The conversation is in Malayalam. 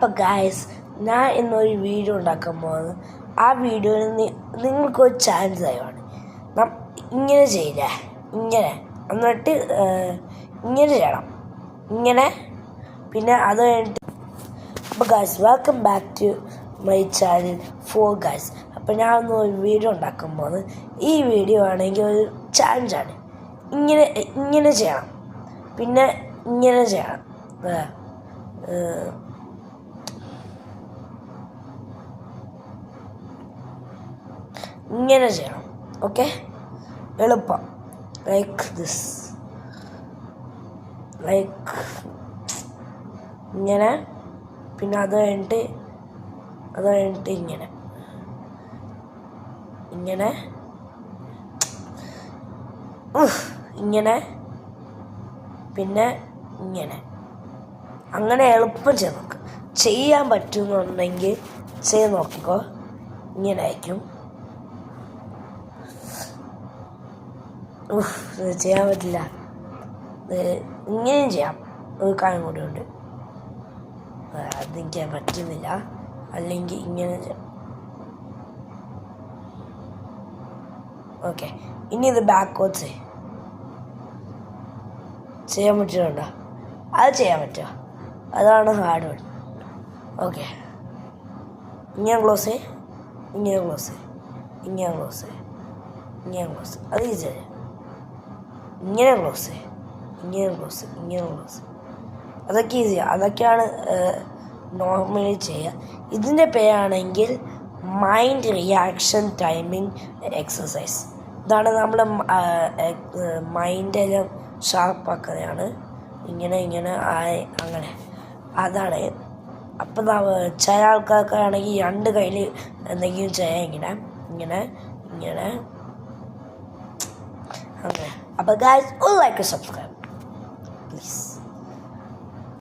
അപ്പോൾ ഗായ്സ്, ഞാൻ ഇന്നൊരു വീഡിയോ ഉണ്ടാക്കാൻ പോകുന്നത്. ആ വീഡിയോയിൽ നിങ്ങൾക്കൊരു ചാൻസ് ആയതാണ്. ഇങ്ങനെ ചെയ്യില്ലേ, ഇങ്ങനെ എന്നിട്ട് ഇങ്ങനെ ചെയ്യണം, ഇങ്ങനെ. പിന്നെ അത് കഴിഞ്ഞിട്ട് അപ്പോൾ guys, welcome back to my channel for guys. അപ്പോൾ ഞാൻ ഒന്ന് ഒരു വീഡിയോ ഉണ്ടാക്കാൻ പോകുന്നത്. ഈ വീഡിയോ ആണെങ്കിൽ ഒരു ചാലഞ്ചാണ്. ഇങ്ങനെ ചെയ്യണം, പിന്നെ ഇങ്ങനെ ചെയ്യണം. ഇങ്ങനെ ചെയ്യണം, ഓക്കെ? എളുപ്പം, ലൈക്ക് ദിസ്, ലൈക്ക് ഇങ്ങനെ. പിന്നെ അത് കഴിഞ്ഞിട്ട് ഇങ്ങനെ ഇങ്ങനെ, പിന്നെ ഇങ്ങനെ. അങ്ങനെ എളുപ്പം ചെയ്ത് നോക്ക്. ചെയ്യാൻ പറ്റുന്നുണ്ടെങ്കിൽ ചെയ്ത് നോക്കിക്കോ. ഇങ്ങനെ ആയിരിക്കും. ചെയ്യാൻ പറ്റില്ല, ഇങ്ങനെയും ചെയ്യാം. ഒരു കാര്യം കൂടി ഉണ്ട്, അതെനിക്ക് പറ്റുന്നില്ല. അല്ലെങ്കിൽ ഇങ്ങനെ ചെയ്യാം. ഓക്കെ, ഇനി ഇത് ബാക്ക്വേർഡ്സ് ചെയ്യാൻ പറ്റുന്നുണ്ടോ? അത് ചെയ്യാൻ പറ്റുമോ? അതാണ് ഹാർഡ് വൺ. ഓക്കെ, ഇങ്ങനെ ക്ലോസ് ചെയ്യ്, ഇങ്ങനെ ക്ലോസ് ചെയ്യ്, ഇങ്ങനെ ക്ലോസ് ചെയ്യ്, ഇങ്ങനെ ക്ലോസ്. അത് ഈസിയല്ലേ. ഇങ്ങനെ ക്ലോസ് ചെയ്യ്, ഇങ്ങനെ ക്ലോസ്, ഇങ്ങനെ ക്ലോസ്. അതൊക്കെ ഈസിയാണ്. അതൊക്കെയാണ് നോർമലി ചെയ്യുക. ഇതിൻ്റെ പേരാണെങ്കിൽ മൈൻഡ് റിയാക്ഷൻ ടൈമിംഗ് എക്സസൈസ്. ഇതാണ് നമ്മുടെ മൈൻഡെല്ലാം ഷാർപ്പാക്കുന്നതാണ്. ഇങ്ങനെ അങ്ങനെ, അതാണ്. അപ്പം ചില ആൾക്കാർക്കാണെങ്കിൽ രണ്ട് കയ്യിൽ എന്തെങ്കിലും ചെയ്യാം. ഇങ്ങനെ അങ്ങനെ. അപ്പോൾ ഗൈസ്, ലൈക്ക് സബ്സ്ക്രൈബ് പ്ലീസ്.